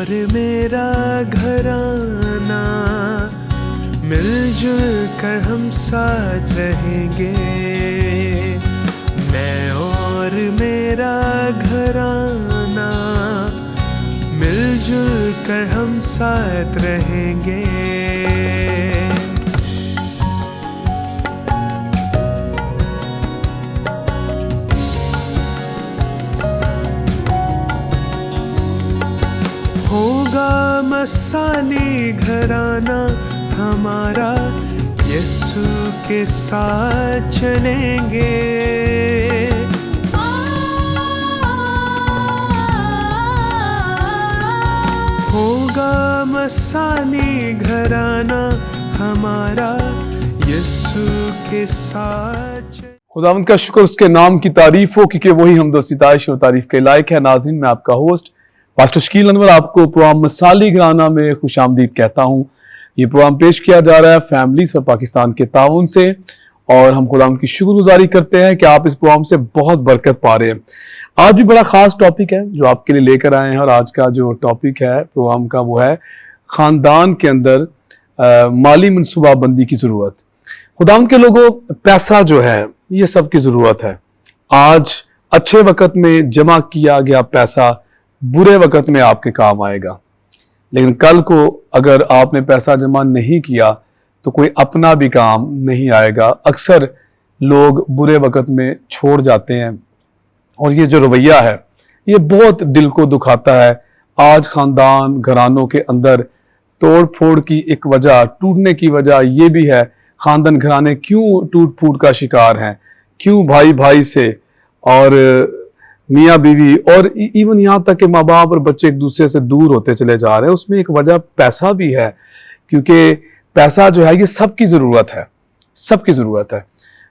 और मेरा घराना मिलजुल कर हम साथ रहेंगे। मैं और मेरा घराना मिलजुल कर हम साथ रहेंगे। होगा मसाली घराना हमारा, यीशु के साथ चलेंगे। होगा मसाली घराना हमारा, यीशु के साथ। खुदावंद का शुक्र, उसके नाम की तारीफ हो, क्योंकि वही हमदो सिताइश और तारीफ के लायक है। नाज़रीन, मैं आपका होस्ट पास्टर शकील अनवर आपको प्रोग्राम मसाली घराना में खुशामदीद कहता हूँ। ये प्रोग्राम पेश किया जा रहा है फैमिलीज फॉर पाकिस्तान के ताउन से, और हम खुदावंद की शुक्रगुजारी करते हैं कि आप इस प्रोग्राम से बहुत बरकत पा रहे हैं। आज भी बड़ा खास टॉपिक है जो आपके लिए लेकर आए हैं, और आज का जो टॉपिक है प्रोग्राम का वो है खानदान के अंदर माली मनसूबाबंदी की ज़रूरत। खुदावंद के लोगों, पैसा जो है ये सबकी ज़रूरत है। आज अच्छे वक़्त में जमा किया गया पैसा बुरे वक़्त में आपके काम आएगा, लेकिन कल को अगर आपने पैसा जमा नहीं किया तो कोई अपना भी काम नहीं आएगा। अक्सर लोग बुरे वक़्त में छोड़ जाते हैं, और ये जो रवैया है ये बहुत दिल को दुखाता है। आज ख़ानदान घरानों के अंदर तोड़ फोड़ की एक वजह, टूटने की वजह ये भी है, ख़ानदान घराने क्यों टूट फूट का शिकार हैं, क्यों भाई भाई से और मियाँ बीवी और इवन यहाँ तक कि माँ बाप और बच्चे एक दूसरे से दूर होते चले जा रहे हैं। उसमें एक वजह पैसा भी है, क्योंकि पैसा जो है ये सबकी ज़रूरत है, सबकी ज़रूरत है।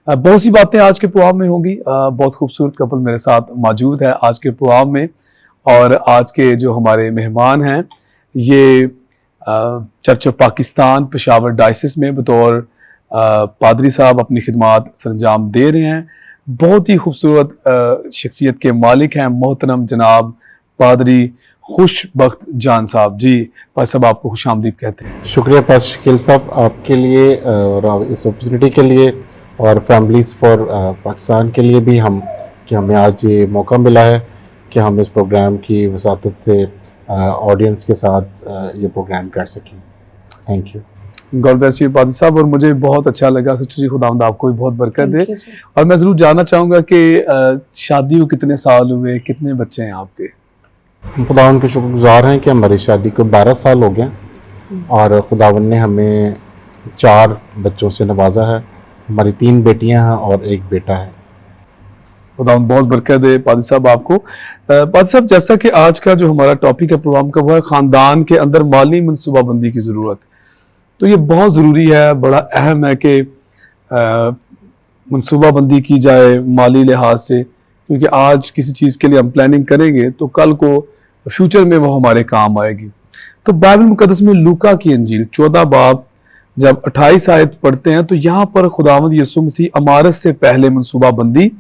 बहुत सी बातें आज के प्रोग्राम में होंगी। बहुत खूबसूरत कपल मेरे साथ मौजूद है आज के प्रोग्राम में, और आज के जो हमारे मेहमान हैं ये church of Pakistan Peshawar diocese में बतौर पादरी साहब अपनी खिदमत सरंजाम दे रहे हैं। बहुत ही खूबसूरत शख्सियत के मालिक हैं मोहतरम जनाब पादरी खुशबख्त जान साहब। जी पादरी साहब, आपको खुशामदीद कहते हैं। शुक्रिया पास्टर शकील साहब, आपके लिए और इस अपॉर्चुनिटी के लिए, और फैमिलीज़ फॉर पाकिस्तान के लिए भी कि हमें आज ये मौका मिला है कि हम इस प्रोग्राम की वसातत से ऑडियंस के साथ ये प्रोग्राम कर सकें। Thank you. God bless you पादरी साहब, और मुझे बहुत अच्छा लगा। सच्ची खुदावंद आपको भी बहुत बरकत दे। और मैं ज़रूर जानना चाहूँगा कि शादी को कितने साल हुए, कितने बच्चे हैं आपके? खुदावंद के शुक्रगुजार हैं कि हमारी शादी को 12 साल हो गए, और खुदावंद ने हमें 4 बच्चों से नवाजा है। हमारी 3 बेटियां हैं और 1 बेटा है। खुदावंद बहुत बरकत दे पादरी साहब आपको। पादरी साहब, जैसा कि आज का जो हमारा टॉपिक है प्रोग्राम का वो है ख़ानदान के अंदर माली मनसूबाबंदी की ज़रूरत। तो ये बहुत ज़रूरी है, बड़ा अहम है कि मनसूबाबंदी की जाए माली लिहाज से, क्योंकि आज किसी चीज़ के लिए हम प्लानिंग करेंगे तो कल को फ्यूचर में वो हमारे काम आएगी। तो बाइबल मुकद्दस में लूका की इंजील 14 बाब जब 28 आयत पढ़ते हैं तो यहाँ पर खुदावंद यीशु मसीह अमारत से पहले मनसूबाबंदी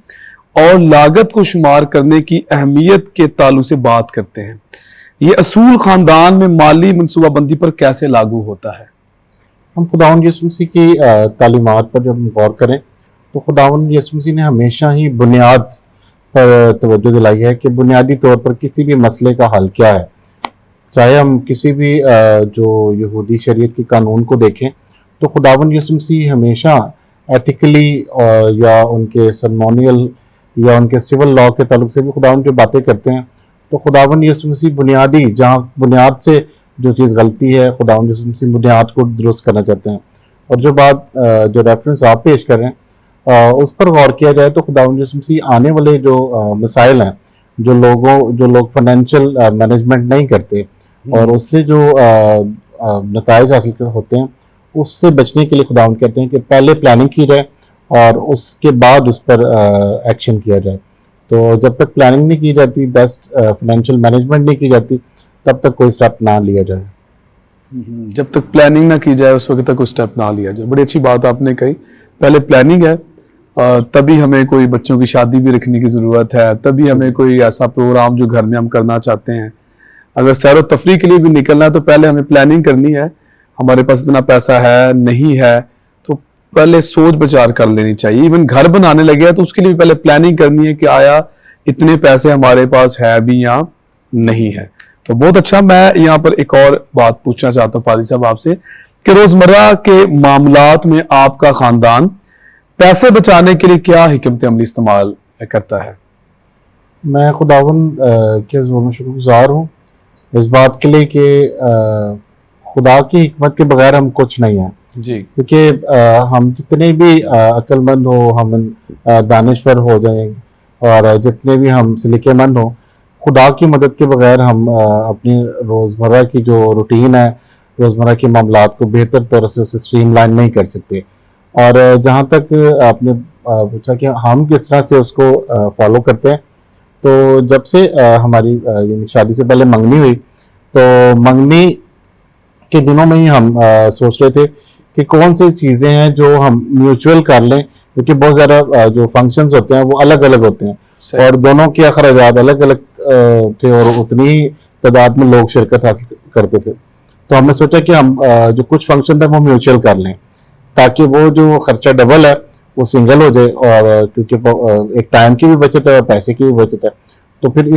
और लागत को शुमार करने की अहमियत के ताल्लुक से बात करते हैं। ये असूल ख़ानदान में माली मनसूबाबंदी पर कैसे लागू होता है? हम खुदावंद यीशु मसीह की तालीमात पर जब गौर करें तो खुदावंद यीशु मसीह ने हमेशा ही बुनियाद पर तवज्जो दिलाई है कि बुनियादी तौर पर किसी भी मसले का हल क्या है। चाहे हम किसी भी जो यहूदी शरीयत के कानून को देखें तो खुदावंद यीशु मसीह हमेशा एथिकली या उनके सर्मोनियल या उनके सिविल लॉ के ताल्लुक से भी खुदावंद जो बातें करते हैं, तो खुदावंद यीशु मसीह बुनियादी जहाँ बुनियाद से जो चीज़ गलती है खुदावंद यीशु मसीह बुनियाद को दुरुस्त करना चाहते हैं। और जो बात जो रेफरेंस आप पेश कर रहे हैं उस पर गौर किया जाए तो खुदावंद यीशु मसीह आने वाले जो मसाइल हैं, जो लोग फाइनेंशियल मैनेजमेंट नहीं करते और उससे जो नताइज हासिल होते हैं उससे बचने के लिए खुदावंद कहते हैं कि पहले प्लानिंग की जाए और उसके बाद उस पर एक्शन किया जाए। तो जब तक प्लानिंग नहीं की जाती, बेस्ट फाइनेंशियल मैनेजमेंट नहीं की जाती, तब तक कोई स्टेप ना लिया जाए। जब तक प्लानिंग ना की जाए उस वक्त तक कोई स्टेप ना लिया जाए। बड़ी अच्छी बात आपने कही। पहले प्लानिंग है, तभी हमें कोई बच्चों की शादी भी रखने की ज़रूरत है, तभी हमें कोई ऐसा प्रोग्राम जो घर में हम करना चाहते हैं اگر سیر و تفریح کے لیے بھی نکلنا ہے تو پہلے ہمیں پلاننگ کرنی ہے. ہمارے پاس اتنا پیسہ ہے نہیں ہے تو پہلے سوچ بچار کر لینی چاہیے. ایون گھر بنانے لگے تو اس کے لیے بھی پہلے پلاننگ کرنی ہے کہ آیا اتنے پیسے ہمارے پاس ہے بھی یا نہیں ہے. تو بہت اچھا. میں یہاں پر ایک اور بات پوچھنا چاہتا ہوں پادری صاحب آپ سے کہ روزمرہ کے معاملات میں آپ کا خاندان پیسے بچانے کے لیے کیا حکمت عملی استعمال کرتا ہے؟ میں خداوند کے حضور میں شکر گزار ہوں اس بات کے لیے کہ خدا کی حکمت کے بغیر ہم کچھ نہیں ہیں. جی. کیونکہ ہم جتنے بھی عقل مند ہو، ہم دانشور ہو جائیں اور جتنے بھی ہم سلیقے مند ہوں، خدا کی مدد کے بغیر ہم اپنی روزمرہ کی جو روٹین ہے، روزمرہ کے معاملات کو بہتر طور سے اسے سٹریم لائن نہیں کر سکتے. اور جہاں تک آپ نے پوچھا کہ ہم کس طرح سے اس کو فالو کرتے ہیں، تو جب سے ہماری یعنی شادی سے پہلے منگنی ہوئی تو منگنی کے دنوں میں ہی ہم سوچ رہے تھے کہ کون سی چیزیں ہیں جو ہم میوچول کر لیں، کیونکہ بہت زیادہ جو فنکشنز ہوتے ہیں وہ الگ الگ ہوتے ہیں اور دونوں کے اخراجات الگ الگ تھے اور اتنی ہی تعداد میں لوگ شرکت حاصل کرتے تھے. تو ہم نے سوچا کہ ہم جو کچھ فنکشن تھے وہ میوچول کر لیں تاکہ وہ جو خرچہ ڈبل ہے وہ سنگل ہو جائے، اور کیونکہ ایک ٹائم کی بھی بچت ہے اور پیسے کی بھی بچت ہے. تو پھر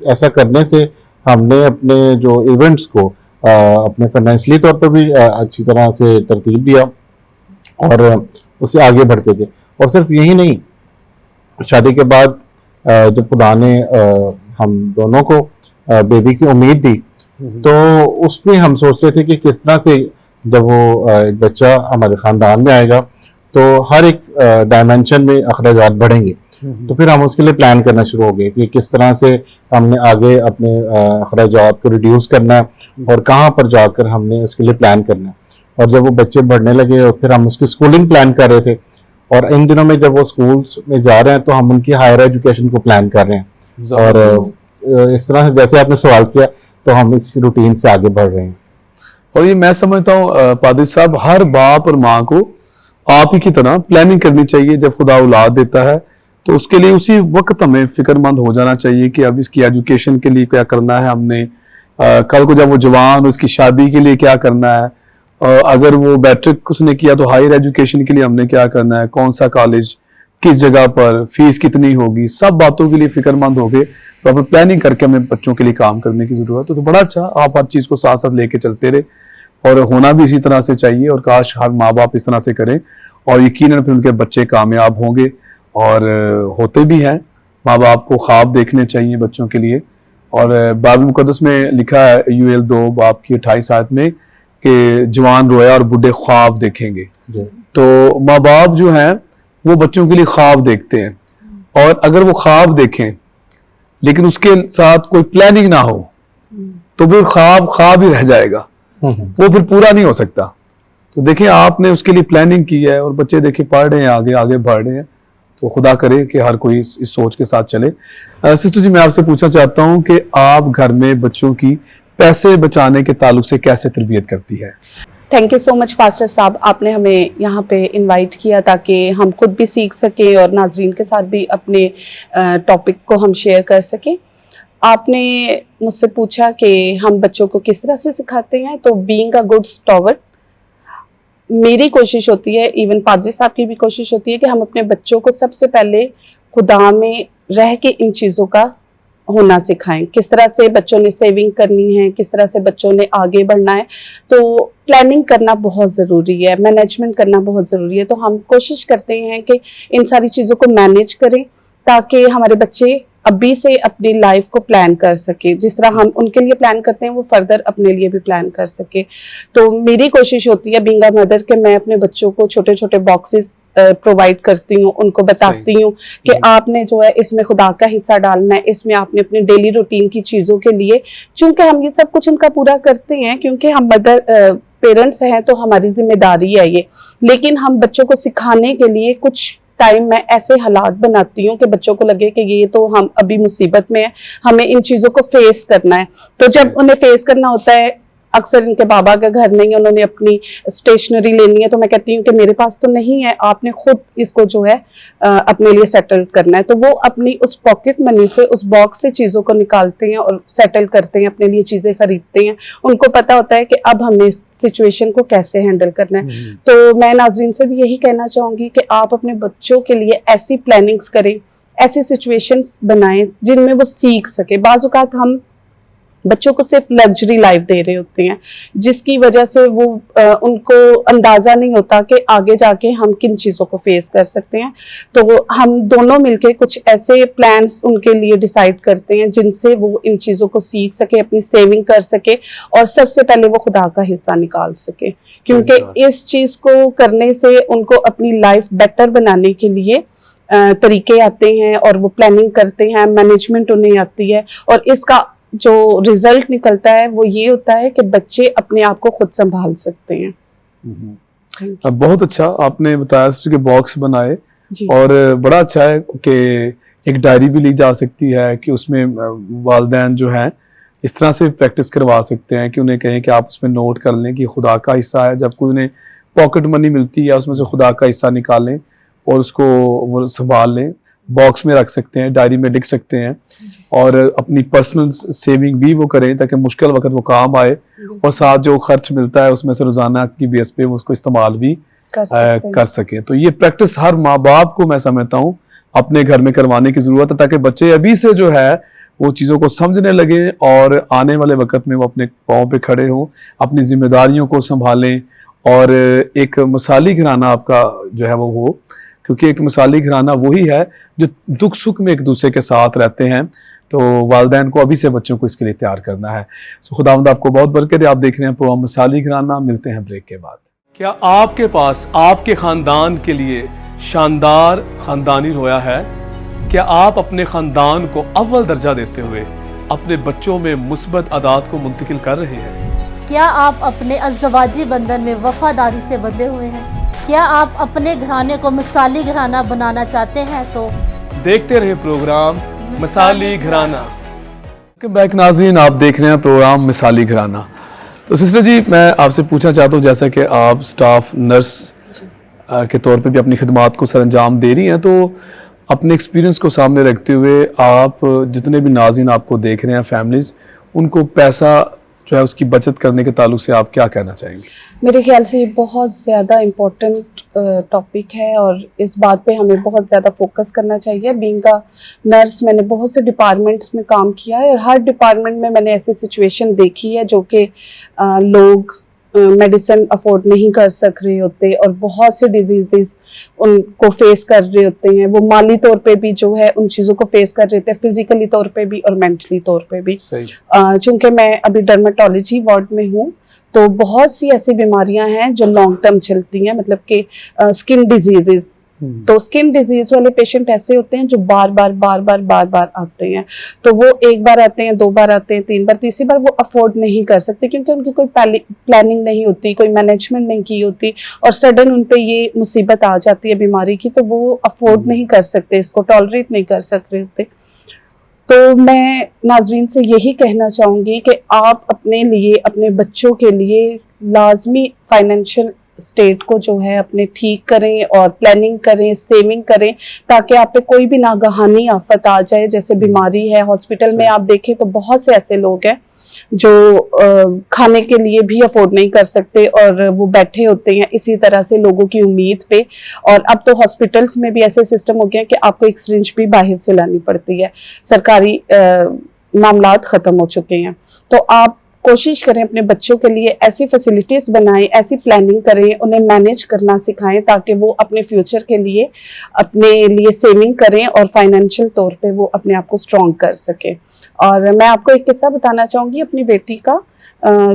ایسا کرنے سے ہم نے اپنے جو ایونٹس کو اپنے فائنینشلی طور پر بھی اچھی طرح سے ترتیب دیا اور اسے آگے بڑھتے گئے. اور صرف یہی نہیں، شادی کے بعد جب خدا نے ہم دونوں کو بیبی کی امید دی تو اس میں ہم سوچ رہے تھے کہ کس طرح سے جب وہ ایک بچہ ہمارے خاندان میں آئے گا تو ہر ایک ڈائمینشن میں اخراجات بڑھیں گے. تو پھر ہم اس کے لیے پلان کرنا شروع ہو گئے کہ کس طرح سے ہم نے آگے اپنے اخراجات کو ریڈیوس کرنا ہے اور کہاں پر جا کر ہم نے اس کے لیے پلان کرنا ہے. اور جب وہ بچے بڑھنے لگے اور پھر ہم اس کی اسکولنگ پلان کر رہے تھے، اور ان دنوں میں جب وہ اسکولس میں جا رہے ہیں تو ہم ان کی ہائر ایجوکیشن کو پلان کر رہے ہیں. اور اس طرح سے جیسے آپ نے سوال کیا تو ہم اس روٹین سے آگے بڑھ رہے ہیں. اور یہ میں سمجھتا ہوں پادری صاحب ہر باپ اور ماں کو آپ ہی کی طرح پلاننگ کرنی چاہیے. جب خدا اولاد دیتا ہے تو اس کے لیے اسی وقت ہمیں فکر مند ہو جانا چاہیے کہ اب اس کی ایجوکیشن کے لیے کیا کرنا ہے ہم نے، کل کو جب وہ جوان اس کی شادی کے لیے کیا کرنا ہے، اگر وہ میٹرک اس نے کیا تو ہائر ایجوکیشن کے لیے ہم نے کیا کرنا ہے، کون سا کالج، کس جگہ پر، فیس کتنی ہوگی، سب باتوں کے لیے فکر مند ہو گئے. تو اپنے پلاننگ کر کے ہمیں بچوں کے لیے کام کرنے کی ضرورت ہے. تو بڑا اچھا آپ ہر چیز کو ساتھ ساتھ لے کے چلتے رہے اور ہونا بھی اسی طرح سے چاہیے. اور کاش ہر ماں باپ اس طرح سے کریں اور یقیناً پھر ان کے بچے کامیاب ہوں گے اور ہوتے بھی ہیں. ماں باپ کو خواب دیکھنے چاہیے بچوں کے لیے. اور بائبل مقدس میں لکھا ہے یوئیل 2 باب کی 28 آیت میں کہ جوان رویا اور بوڑھے خواب دیکھیں گے. تو ماں باپ جو ہیں وہ بچوں کے لیے خواب دیکھتے ہیں، اور اگر وہ خواب دیکھیں لیکن اس کے ساتھ کوئی پلاننگ نہ ہو تو پھر خواب ہی رہ جائے گا، وہ پھر پورا نہیں ہو سکتا. تو دیکھیں آپ نے اس کے لیے پلاننگ کی ہے اور بچے دیکھیں پڑھ رہے ہیں، آگے بڑھ رہے ہیں. تو خدا کرے کہ ہر کوئی اس سوچ کے ساتھ چلے. سسٹر جی میں آپ سے پوچھنا چاہتا ہوں کہ آپ گھر میں بچوں کی پیسے بچانے کے تعلق سے کیسے تربیت کرتی ہے؟ Thank you so much pastor صاحب، آپ نے ہمیں یہاں پہ انوائٹ کیا تاکہ ہم خود بھی سیکھ سکیں اور ناظرین کے ساتھ بھی اپنے ٹاپک کو ہم شیئر کر سکیں. آپ نے مجھ سے پوچھا کہ ہم بچوں کو کس طرح سے سکھاتے ہیں. تو بینگ اے گڈ اسٹوورڈ، میری کوشش ہوتی ہے، ایون پادری صاحب کی بھی کوشش ہوتی ہے کہ ہم اپنے بچوں کو سب سے پہلے خدا میں رہ کے ان چیزوں کا ہونا سکھائیں. کس طرح سے بچوں نے سیونگ کرنی ہے، کس طرح سے بچوں نے آگے بڑھنا ہے. تو پلاننگ کرنا بہت ضروری ہے، مینجمنٹ کرنا بہت ضروری ہے. تو ہم کوشش کرتے ہیں کہ ان ساری چیزوں کو مینیج کریں تاکہ ہمارے بچے ابھی سے اپنی لائف کو پلان کر سکے. جس طرح ہم ان کے لیے پلان کرتے ہیں وہ فردر اپنے لیے بھی پلان کر سکے. تو میری کوشش ہوتی ہے بینگ اے مدر کہ میں اپنے بچوں کو چھوٹے چھوٹے باکسز پرووائڈ کرتی ہوں، ان کو بتاتی ہوں کہ آپ نے جو ہے اس میں خدا کا حصہ ڈالنا ہے، اس میں آپ نے اپنے ڈیلی روٹین کی چیزوں کے لیے، چونکہ ہم یہ سب کچھ ان کا پورا کرتے ہیں کیونکہ ہم مدر پیرنٹس ہیں تو ہماری ذمہ داری ہے یہ. لیکن ہم بچوں کو سکھانے کے لیے کچھ ٹائم میں ایسے حالات بناتی ہوں کہ بچوں کو لگے کہ یہ تو ہم ابھی مصیبت میں ہیں، ہمیں ان چیزوں کو فیس کرنا ہے. تو جب انہیں فیس کرنا ہوتا ہے अक्सर इनके बाबा का घर नहीं है, उन्होंने अपनी स्टेशनरी लेनी है, तो मैं कहती हूँ कि मेरे पास तो नहीं है, आपने खुद इसको जो है अपने लिए सेटल करना है। तो वो अपनी उस पॉकेट मनी से, उस बॉक्स से चीज़ों को निकालते हैं और सेटल करते हैं, अपने लिए चीज़ें खरीदते हैं। उनको पता होता है कि अब हमने इस सिचुएशन को कैसे हैंडल करना है। तो मैं नाजरीन से भी यही कहना चाहूँगी कि आप अपने बच्चों के लिए ऐसी प्लानिंग्स करें, ऐसी सिचुएशंस बनाएं जिनमें वो सीख सके। बाज़ औक़ात हम बच्चों को सिर्फ लग्जरी लाइफ दे रहे होते हैं, जिसकी वजह से वो उनको अंदाज़ा नहीं होता कि आगे जाके हम किन चीज़ों को फेस कर सकते हैं। तो हम दोनों मिलके कुछ ऐसे प्लान्स उनके लिए डिसाइड करते हैं जिनसे वो इन चीज़ों को सीख सके, अपनी सेविंग कर सके और सबसे पहले वो खुदा का हिस्सा निकाल सके, क्योंकि इस चीज़ को करने से उनको अपनी लाइफ बेटर बनाने के लिए तरीके आते हैं और वो प्लानिंग करते हैं, मैनेजमेंट उन्हें आती है, और इसका जो रिजल्ट निकलता है वो ये होता है कि बच्चे अपने आप को खुद संभाल सकते हैं। बहुत अच्छा आपने बताया कि बॉक्स बनाए, और बड़ा अच्छा है कि एक डायरी भी ली जा सकती है कि उसमें वालिदैन जो हैं इस तरह से प्रैक्टिस करवा सकते हैं कि उन्हें कहें कि आप उसमें नोट कर लें कि खुदा का हिस्सा है। जब कोई उन्हें पॉकेट मनी मिलती है उसमें से खुदा का हिस्सा निकालें और उसको वो संभाल लें, बॉक्स में रख सकते हैं, डायरी में लिख सकते हैं, और अपनी पर्सनल सेविंग भी वो करें ताकि मुश्किल वक्त वो काम आए, और साथ जो खर्च मिलता है उसमें से रोज़ाना की बेस पे वो उसको इस्तेमाल भी कर सके। तो ये प्रैक्टिस हर माँ बाप को मैं समझता हूँ अपने घर में करवाने की ज़रूरत है, ताकि बच्चे अभी से जो है वो चीज़ों को समझने लगे और आने वाले वक्त में वो अपने पाँव पे खड़े हों, अपनी जिम्मेदारियों को संभालें, और एक मिसाली घराना आपका जो है वो हो, क्योंकि एक मिसाली घराना वही है जो दुख सुख में एक दूसरे के साथ रहते हैं। तो वालिदैन को अभी से बच्चों को इसके लिए तैयार करना है। सो खुदावंद आपको बहुत बरकत दे। आप देख रहे हैं प्रोग्राम मिसाली घराना। मिलते हैं ब्रेक के बाद। क्या आपके पास आपके ख़ानदान के लिए शानदार ख़ानदानी रोया है? क्या आप अपने ख़ानदान को अव्वल दर्जा देते हुए अपने बच्चों में मुस्बत आदात को मुंतकिल कर रहे हैं? क्या आप अपने अज़दवाजी बंधन में वफादारी से बंधे हुए हैं? क्या आप अपने घराने को मिसाली घराना बनाना चाहते हैं? तो देखते रहे प्रोग्राम मिसाली घराना। वेलकम बैक नाज़रीन, आप देख रहे हैं प्रोग्राम मिसाली घराना। तो सिस्टर जी, मैं आपसे पूछना चाहता हूँ, जैसा कि आप स्टाफ नर्स के तौर पे भी अपनी खिदमात को सरअंजाम दे रही हैं, तो अपने एक्सपीरियंस को सामने रखते हुए आप जितने भी नाज़रीन आपको देख रहे हैं फैमिलीज़, उनको पैसा जो है उसकी बचत करने के ताल्लुक से आप क्या कहना चाहेंगे? मेरे ख्याल से ये बहुत ज़्यादा इम्पोर्टेंट टॉपिक है और इस बात पे हमें बहुत ज़्यादा फोकस करना चाहिए। बीइंग अ नर्स मैंने बहुत से डिपार्टमेंट्स में काम किया है और हर डिपार्टमेंट में मैंने ऐसी सिचुएशन देखी है जो कि लोग मेडिसिन अफोर्ड नहीं कर सक रहे होते और बहुत से डिजीज़ उनको फेस कर रहे होते हैं। वो माली तौर पे भी जो है उन चीज़ों को फेस कर रहे थे, फिजिकली तौर पे भी और मेंटली तौर पे भी। चूँकि मैं अभी डर्मेटोलॉजी वार्ड में हूँ, तो बहुत सी ऐसी बीमारियां हैं जो लॉन्ग टर्म चलती हैं, मतलब कि स्किन डिजीजेस। तो स्किन डिजीज वाले पेशेंट ऐसे होते हैं जो बार बार आते हैं। तो वो एक बार आते हैं, दो बार आते हैं, तीन बार, तीसरी बार वो अफोर्ड नहीं कर सकते क्योंकि उनकी कोई प्लानिंग नहीं होती, कोई मैनेजमेंट नहीं की होती और सडन उन पे ये मुसीबत आ जाती है बीमारी की, तो वो अफोर्ड नहीं कर सकते, इसको टॉलरेट नहीं कर सक रहे होते। तो मैं नाजरीन से यही कहना चाहूँगी कि आप अपने लिए, अपने बच्चों के लिए लाजमी फाइनेंशियल स्टेट को जो है अपने ठीक करें और प्लानिंग करें, सेविंग करें, ताकि आप पे कोई भी नागहानी आफत आ जाए, जैसे बीमारी है। हॉस्पिटल में आप देखें तो बहुत से ऐसे लोग हैं जो खाने के लिए भी अफोर्ड नहीं कर सकते और वो बैठे होते हैं इसी तरह से लोगों की उम्मीद पे। और अब तो हॉस्पिटल्स में भी ऐसे सिस्टम हो गए कि आपको एक सिरिंज भी बाहर से लानी पड़ती है, सरकारी मामलात ख़त्म हो चुके हैं। तो आप कोशिश करें अपने बच्चों के लिए ऐसी फैसिलिटीज़ बनाएं, ऐसी प्लानिंग करें, उन्हें मैनेज करना सिखाएं ताकि वो अपने फ्यूचर के लिए अपने लिए सेविंग करें और फाइनेंशियल तौर पे वो अपने आप को स्ट्रॉन्ग कर सके। और मैं आपको एक किस्सा बताना चाहूँगी अपनी बेटी का।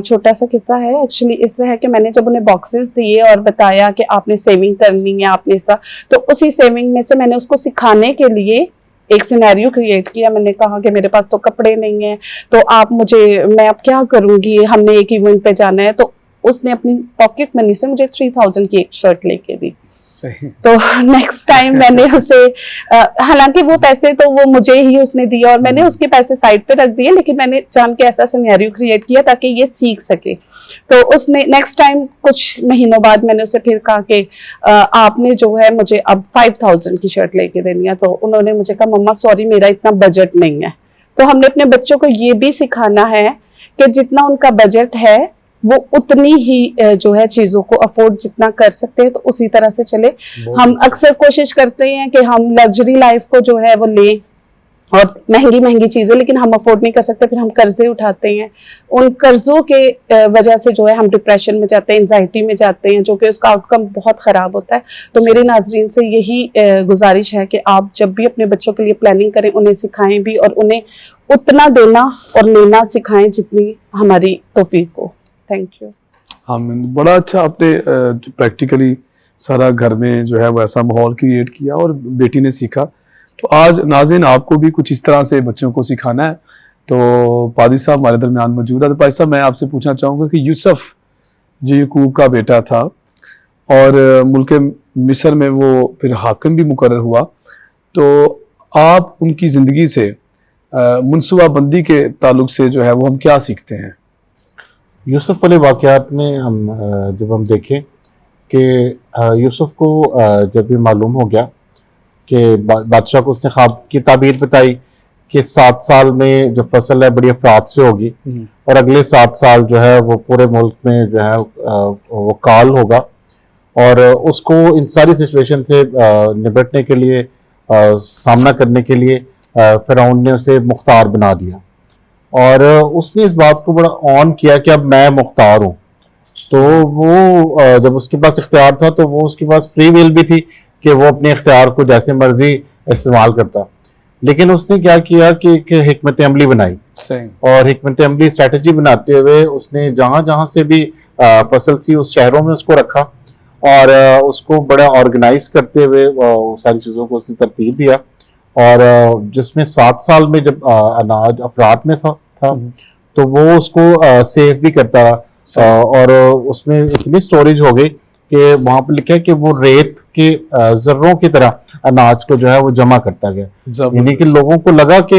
छोटा सा किस्सा है। एक्चुअली इस तरह है कि मैंने जब उन्हें बॉक्सेस दिए और बताया कि आपने सेविंग करनी है, आपने सा, तो उसी सेविंग में से मैंने उसको सिखाने के लिए एक सिनेरियो क्रिएट किया। मैंने कहा कि मेरे पास तो कपड़े नहीं हैं, तो आप मुझे, मैं अब क्या करूँगी, हमने एक इवेंट पे जाना है। तो उसने अपनी पॉकेट मनी से मुझे 3000 की एक शर्ट लेके दी। सही। तो नेक्स्ट टाइम मैंने उसे हालांकि वो पैसे तो वो मुझे ही उसने दिए और मैंने उसके पैसे साइड पे रख दिए, लेकिन मैंने जान के ऐसा सिनेरियो क्रिएट किया ताकि ये सीख सके। तो उसने नेक्स्ट टाइम कुछ महीनों बाद मैंने उसे फिर कहा कि आपने जो है मुझे अब 5000 की शर्ट लेके देनी है। तो उन्होंने मुझे कहा मम्मा सॉरी मेरा इतना बजट नहीं है। तो हमने अपने बच्चों को ये भी सिखाना है कि जितना उनका बजट है वो उतनी ही जो है चीजों को अफोर्ड जितना कर सकते हैं तो उसी तरह से चले। हम अक्सर कोशिश करते हैं कि हम लग्जरी लाइफ को जो है वो लें और महंगी महंगी चीजें, लेकिन हम अफोर्ड नहीं कर सकते, फिर हम कर्जे उठाते हैं। उन कर्जों के वजह से जो है हम डिप्रेशन में जाते हैं, एंजाइटी में जाते हैं, जो कि उसका आउटकम बहुत खराब होता है। तो मेरे नाजरीन से यही गुजारिश है कि आप जब भी अपने बच्चों के लिए प्लानिंग करें उन्हें सिखाएं भी और उन्हें उतना देना और लेना सिखाएं जितनी हमारी तौफीक हो। Thank you. आमीन। बड़ा अच्छा आपने प्रैक्टिकली सारा घर में जो है वो ऐसा माहौल क्रिएट किया और बेटी ने सीखा। तो आज नाज़रीन आपको भी कुछ इस तरह से बच्चों को सिखाना है। तो पादरी साहब हमारे दरमियान मौजूद है। तो पादरी साहब मैं आपसे पूछना चाहूँगा कि यूसुफ जो याकूब का बेटा था और मुल्क मिस्र में वो फिर हाकिम भी मुकर्रर हुआ, तो आप उनकी ज़िंदगी से मनसूबाबंदी के ताल्लुक से जो है वो हम क्या सीखते हैं? यूसुफ वाले वाक़यात में हम जब हम देखें कि यूसुफ को जब भी मालूम हो गया कि बादशाह को उसने ख्वाब की ताबीर बताई कि 7 साल में जो फसल है बड़ी अफरात से होगी और अगले 7 साल जो है वो पूरे मुल्क में जो है वो काल होगा, और उसको इन सारी सिचुएशन से निपटने के लिए सामना करने के लिए फ़िरौन ने उसे मुख्तार बना दिया और उसने इस बात को बड़ा ऑन किया कि अब मैं मुख्तार हूँ। तो वो जब उसके पास इख्तियार था तो वो उसके पास फ्री विल भी थी कि वो अपने इख्तियार को जैसे मर्जी इस्तेमाल करता, लेकिन उसने क्या किया कि हिकमत अमली बनाई और हिकमत अमली स्ट्रेटजी बनाते हुए उसने जहाँ जहाँ से भी फसल थी उस शहरों में उसको रखा और उसको बड़ा ऑर्गेनाइज करते हुए सारी चीज़ों को उसने तरतीब दिया। और जिसमें 7 साल में जब अनाज अफरात में था तो वो उसको सेव भी करता रहा और उसमें इतनी स्टोरेज हो गई कि वहाँ पर लिखा है कि वो रेत के जर्रों की तरह अनाज को जो है वो जमा करता गया। यानी कि लोगों को लगा कि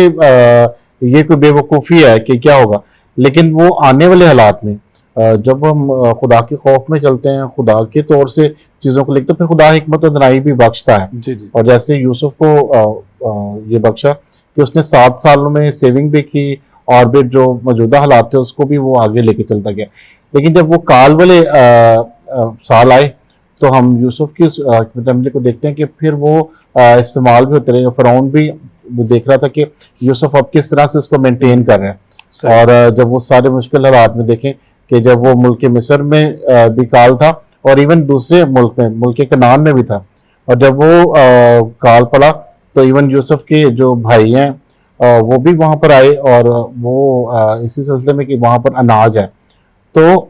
ये कोई बेवकूफ़ी है कि क्या होगा, लेकिन वो आने वाले हालात में जब हम खुदा के खौफ में चलते हैं, खुदा के तौर से चीज़ों को लिखते, फिर खुदा हिकमत और दनाई भी बख्शता है। जी। और जैसे यूसुफ को ये बख्शा कि उसने 7 सालों में सेविंग भी की और भी जो मौजूदा हालात थे उसको भी वो आगे लेके चलता गया। लेकिन जब वो काल वाले साल आए तो हम यूसुफ की हिकमत अमली को देखते हैं कि फिर वो इस्तेमाल भी होते रहे। फ़िरौन भी देख रहा था कि यूसुफ अब किस तरह से उसको मेंटेन कर रहे हैं, और जब वो सारे मुश्किल हालात में देखें कि जब वो मुल्क मिस्र में भी काल था और इवन दूसरे मुल्क में मुल्क कनान में भी था, और जब वो काल पड़ा तो इवन यूसुफ के जो भाई हैं वो भी वहाँ पर आए और वो इसी सिलसिले में कि वहाँ पर अनाज है। तो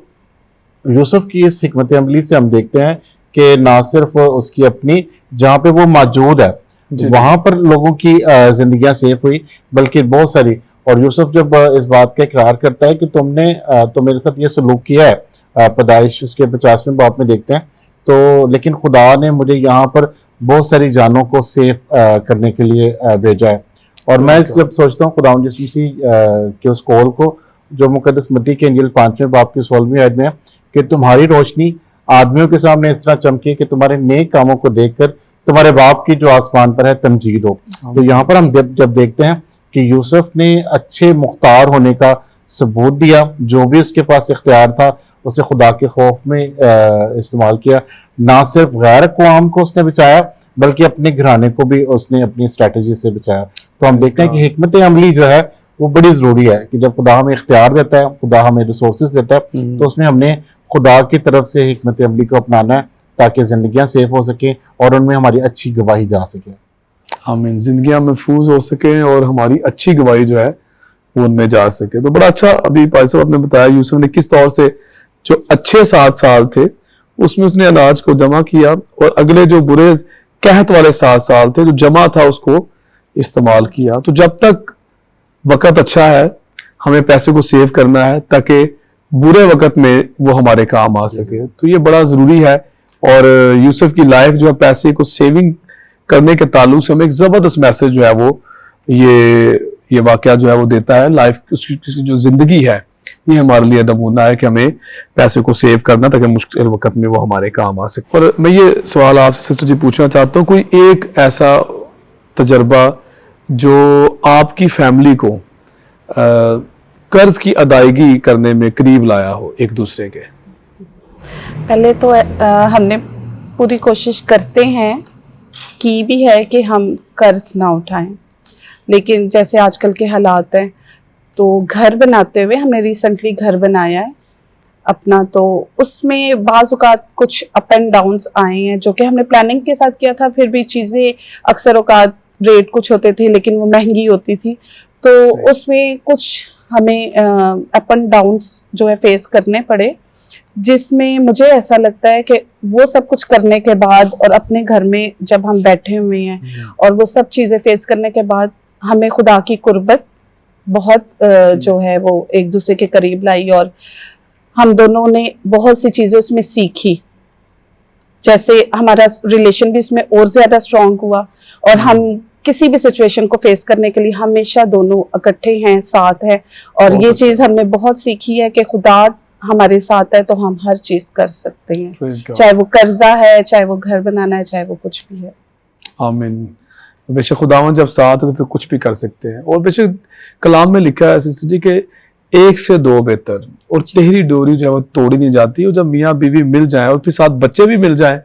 यूसुफ की इस हिकमत अमली से हम देखते हैं कि ना सिर्फ उसकी अपनी जहाँ पे वो मौजूद है वहाँ पर लोगों की जिंदगियाँ सेफ हुई, बल्कि बहुत सारी। और यूसुफ जब इस बात का इकरार करता है कि तुमने तो मेरे साथ ये सलूक किया है, पैदाइश उसके 50वें बाब में देखते हैं, तो लेकिन खुदा ने मुझे यहाँ पर बहुत सारी जानों को सेफ करने के लिए भेजा है। और मैं जब सोचता हूँ खुदा यीशु मसीह के उस कौल को जो मुकद्दस मत्ती के इंजील 5वें बाब की 16वीं आयत में है कि तुम्हारी रोशनी आदमियों के सामने इस तरह चमके कि तुम्हारे नेक कामों को देखकर तुम्हारे बाप की जो आसमान पर है तमजीद हो। तो यहाँ पर हम जब देखते हैं कि यूसुफ ने अच्छे मुख्तार होने का सबूत दिया, जो भी उसके पास इख्तियार था उसे खुदा के खौफ में इस्तेमाल किया। ना सिर्फ गैर अक़वाम को उसने बचाया बल्कि अपने घराने को भी उसने अपनी स्ट्रैटेजी से बचाया। तो हम देखते हैं कि हिकमत अमली जो है वो बड़ी ज़रूरी है कि जब खुदा हमें इख्तियार देता है, खुदा हमें रिसोर्सेज देता है, तो उसमें हमने खुदा की तरफ से हिकमत अमली को अपनाना है ताकि ज़िंदगियाँ सेफ हो सकें और उनमें हमारी अच्छी गवाही जा सके। आमीन। जिंदगियां महफूज हो सके और हमारी अच्छी गवाही जो है वो उनमें जा सके। तो बड़ा अच्छा अभी भाई साहब आपने बताया यूसुफ ने किस तौर से जो अच्छे 7 साल थे उसमें उसने अनाज को जमा किया और अगले जो बुरे कहत वाले 7 साल थे जो जमा था उसको इस्तेमाल किया। तो जब तक वक़्त अच्छा है हमें पैसे को सेव करना है ताकि बुरे वक़्त में वो हमारे काम आ सके। तो ये बड़ा ज़रूरी है اور یوسف کی لائف جو ہے پیسے کو سیونگ کرنے کے تعلق سے ہمیں ایک زبردست میسج جو ہے وہ یہ واقعہ جو ہے وہ دیتا ہے. لائف اس کی جو زندگی ہے یہ ہمارے لیے نمونہ ہے کہ ہمیں پیسے کو سیو کرنا تاکہ مشکل وقت میں وہ ہمارے کام آ سکے. اور میں یہ سوال آپ سے سسٹر جی پوچھنا چاہتا ہوں, کوئی ایک ایسا تجربہ جو آپ کی فیملی کو قرض کی ادائیگی کرنے میں قریب لایا ہو ایک دوسرے کے؟ پہلے تو ہم نے پوری کوشش کرتے ہیں کی بھی ہے کہ ہم قرض نہ اٹھائیں, لیکن جیسے آج کل کے حالات ہیں تو گھر بناتے ہوئے ہم نے ریسنٹلی گھر بنایا ہے اپنا, تو اس میں بعض اوقات کچھ اپ اینڈ ڈاؤنس آئے ہیں جو کہ ہم نے پلاننگ کے ساتھ کیا تھا, پھر بھی چیزیں اکثر اوقات ریٹ کچھ ہوتے تھے لیکن وہ مہنگی ہوتی تھی, تو اس میں کچھ ہمیں اپ اینڈ ڈاؤنس جو ہے فیس کرنے پڑے, جس میں مجھے ایسا لگتا ہے کہ وہ سب کچھ کرنے کے بعد اور اپنے گھر میں جب ہم بیٹھے ہوئے ہیں اور وہ سب چیزیں فیس کرنے کے بعد ہمیں خدا کی قربت بہت جو ہے وہ ایک دوسرے کے قریب لائی, اور ہم دونوں نے بہت سی چیزیں اس میں سیکھی, جیسے ہمارا ریلیشن بھی اس میں اور زیادہ اسٹرانگ ہوا, اور ہم کسی بھی سچویشن کو فیس کرنے کے لیے ہمیشہ دونوں اکٹھے ہیں, ساتھ ہیں, اور یہ چیز ہم نے بہت سیکھی ہے کہ خدا ہمارے ساتھ ہے تو ہم ہر چیز کر سکتے ہیں, چاہے وہ قرضہ ہے, چاہے وہ گھر بنانا ہے, چاہے وہ کچھ بھی ہے. آمین. بے شک خداوند جب ساتھ ہے تو پھر کچھ بھی کر سکتے ہیں, اور بے شک کلام میں لکھا ہے سسٹر جی کہ 1 سے 2 بہتر, اور تہری ڈوری جو ہے وہ توڑی نہیں جاتی, اور جب میاں بیوی مل جائیں اور پھر ساتھ بچے بھی مل جائیں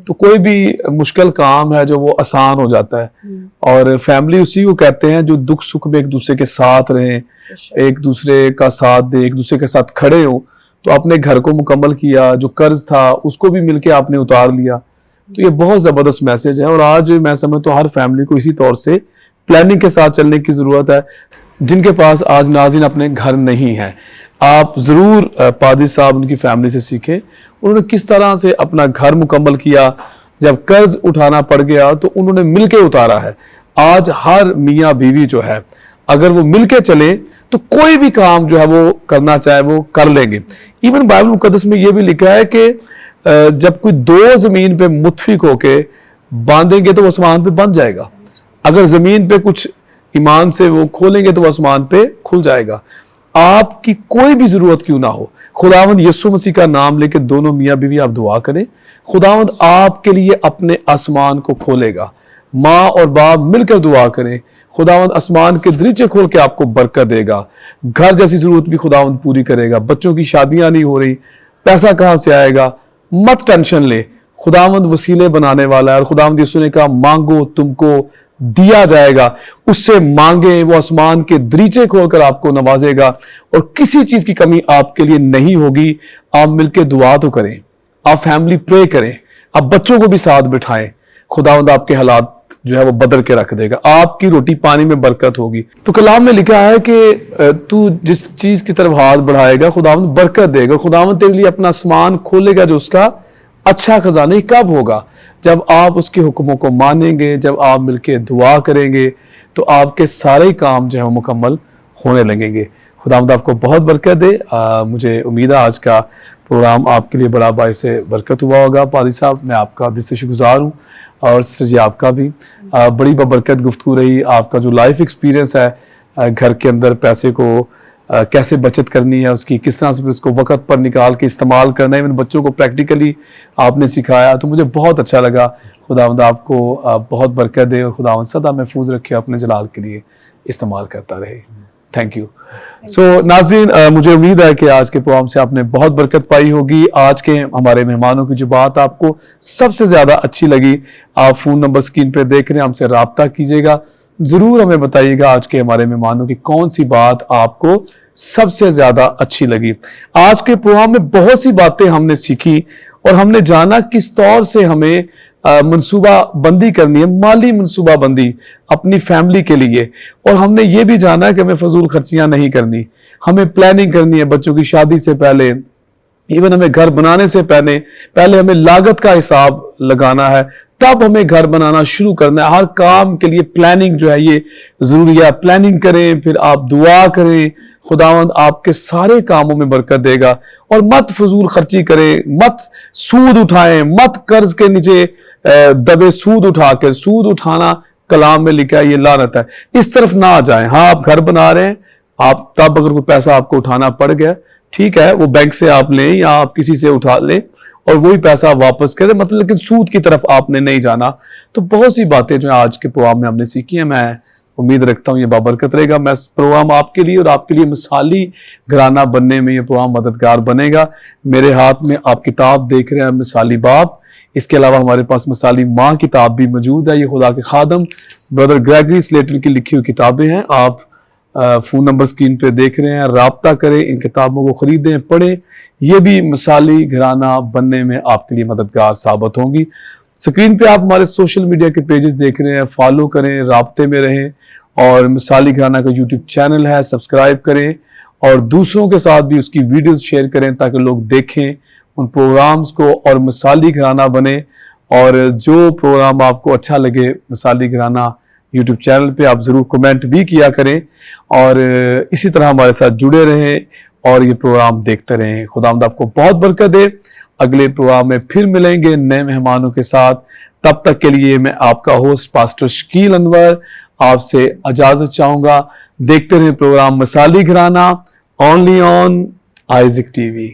تو کوئی بھی مشکل کام ہے جو وہ آسان ہو جاتا ہے. اور فیملی اسی کو کہتے ہیں جو دکھ سکھ میں ایک دوسرے کے ساتھ رہیں, ایک دوسرے کا ساتھ دیں, ایک دوسرے کے ساتھ کھڑے ہوں. تو اپنے گھر کو مکمل کیا, جو قرض تھا اس کو بھی مل کے آپ نے اتار لیا, تو یہ بہت زبردست میسج ہے. اور آج میں سمجھتا ہوں ہر فیملی کو اسی طور سے پلاننگ کے ساتھ چلنے کی ضرورت ہے. جن کے پاس آج ناظرین اپنے گھر نہیں ہے, آپ ضرور پادری صاحب ان کی فیملی سے سیکھیں, انہوں نے کس طرح سے اپنا گھر مکمل کیا, جب قرض اٹھانا پڑ گیا تو انہوں نے مل کے اتارا ہے. آج ہر میاں بیوی جو ہے اگر وہ مل کے چلے تو کوئی بھی کام جو ہے وہ کرنا چاہے وہ کر لیں گے. ایون بائبل مقدس میں یہ بھی لکھا ہے کہ جب کوئی 2 زمین پہ متفق ہو کے باندھیں گے تو وہ آسمان پہ بند جائے گا, اگر زمین پہ کچھ ایمان سے وہ کھولیں گے تو وہ آسمان پہ کھل جائے گا. آپ کی کوئی بھی ضرورت کیوں نہ ہو, خداوند یسوع مسیح کا نام لے کے دونوں میاں بیوی آپ دعا کریں, خداوند آپ کے لیے اپنے آسمان کو کھولے گا. ماں اور باپ مل کر دعا کریں, خداوند آسمان کے دریچے کھول کے آپ کو برکت دے گا. گھر جیسی ضرورت بھی خداوند پوری کرے گا. بچوں کی شادیاں نہیں ہو رہی, پیسہ کہاں سے آئے گا, مت ٹینشن لے, خداوند وسیلے بنانے والا ہے. اور خداوند یسوع نے کہا مانگو تم کو دیا جائے گا, اس سے مانگیں وہ آسمان کے دریچے کھول کر آپ کو نوازے گا, اور کسی چیز کی کمی آپ کے لیے نہیں ہوگی. آپ مل کے دعا تو کریں, آپ فیملی پرے کریں, آپ بچوں کو بھی ساتھ بٹھائیں, خداوند آپ کے حالات جو ہے وہ بدل کے رکھ دے گا, آپ کی روٹی پانی میں برکت ہوگی. تو کلام میں لکھا ہے کہ تو جس چیز کی طرف ہاتھ بڑھائے گا خداوند برکت دے گا. خداوند تیرے لیے اپنا آسمان کھولے گا جو اس کا اچھا خزانہ. کب ہوگا؟ جب آپ اس کے حکموں کو مانیں گے, جب آپ مل کے دعا کریں گے تو آپ کے سارے کام جو ہے مکمل ہونے لگیں گے. خداوند آپ کو بہت برکت دے. مجھے امید ہے آج کا پروگرام آپ کے لیے بڑا باعث برکت ہوا ہوگا. پادری صاحب میں آپ کا دل سے شکر گزار ہوں, اور سسٹر جی آپ کا بھی. بڑی ببرکت گفتگو رہی. آپ کا جو لائف ایکسپیرینس ہے گھر کے اندر پیسے کو کیسے بچت کرنی ہے, اس کی کس طرح سے اس کو وقت پر نکال کے استعمال کرنا ہے, ان بچوں کو پریکٹیکلی آپ نے سکھایا, تو مجھے بہت اچھا لگا. خداوند آپ کو بہت برکت دے, اور خداوند سدا محفوظ رکھے, اپنے جلال کے لیے استعمال کرتا رہے. Thank you. سو ناظرین, مجھے امید ہے کہ آج کے پروگرام سے آپ نے بہت برکت پائی ہوگی. آج کے ہمارے مہمانوں کی جو بات آپ کو سب سے زیادہ اچھی لگی, آپ فون نمبر اسکرین پہ دیکھ رہے ہیں, ہم سے رابطہ کیجیے گا. ضرور ہمیں بتائیے گا آج کے ہمارے مہمانوں کی کون سی بات آپ کو سب سے زیادہ اچھی لگی. آج کے پروگرام میں بہت سی باتیں ہم نے سیکھی, اور ہم نے جانا کس طور سے ہمیں منصوبہ بندی کرنی ہے, مالی منصوبہ بندی اپنی فیملی کے لیے. اور ہم نے یہ بھی جانا کہ ہمیں فضول خرچیاں نہیں کرنی, ہمیں پلاننگ کرنی ہے بچوں کی شادی سے پہلے, ایون ہمیں گھر بنانے سے پہلے ہمیں لاگت کا حساب لگانا ہے, تب ہمیں گھر بنانا شروع کرنا ہے. ہر کام کے لیے پلاننگ جو ہے یہ ضروری ہے. پلاننگ کریں, پھر آپ دعا کریں, खुदावंद आपके सारे कामों में बरकत देगा। और मत फजूल खर्ची करें, मत सूद उठाएं, मत कर्ज के नीचे दबे सूद उठाकर, सूद उठाना कलाम में लिखा है ये लानत है, इस तरफ ना आ जाएं। हाँ, आप घर बना रहे हैं, आप तब अगर कोई पैसा आपको उठाना पड़ गया, ठीक है, वो बैंक से आप लें या आप किसी से उठा लें और वही पैसा वापस करें, मतलब लेकिन सूद की तरफ आपने नहीं जाना। तो बहुत सी बातें जो आज के प्रोग्राम में हमने सीखी हैं, मैं उम्मीद रखता हूँ ये बाबरकत रहेगा। मैं प्रोग्राम आपके लिए और आपके लिए मिसाली घराना बनने में ये प्रोग्राम मददगार बनेगा। मेरे हाथ में आप किताब देख रहे हैं, मिसाली बाप, इसके अलावा हमारे पास मिसाली माँ किताब भी मौजूद है। ये खुदा के खादम ब्रदर ग्रेगरी स्लेटर की लिखी हुई किताबें हैं। आप फोन नंबर स्क्रीन पे देख रहे हैं, राब्ता करें, इन किताबों को खरीदें, पढ़ें, ये भी मिसाली घराना बनने में आपके लिए मददगार साबित होंगी। स्क्रीन पे आप हमारे सोशल मीडिया के पेजेस देख रहे हैं, फॉलो करें, राब्ते में रहें, और मिसाली घराना का यूट्यूब चैनल है, सब्सक्राइब करें और दूसरों के साथ भी उसकी वीडियोस शेयर करें ताकि लोग देखें उन प्रोग्राम्स को और मिसाली घराना बने। और जो प्रोग्राम आपको अच्छा लगे मिसाली घराना यूट्यूब चैनल पे आप ज़रूर कमेंट भी किया करें और इसी तरह हमारे साथ जुड़े रहें और ये प्रोग्राम देखते रहें। खुदावंद आपको बहुत बरकत दे। अगले प्रोग्राम में फिर मिलेंगे नए मेहमानों के साथ। तब तक के लिए मैं आपका होस्ट पास्टर शकील अनवर आपसे इजाजत चाहूंगा। देखते रहें प्रोग्राम मिसाली घराना, ओनली ऑन आइज़िक टीवी।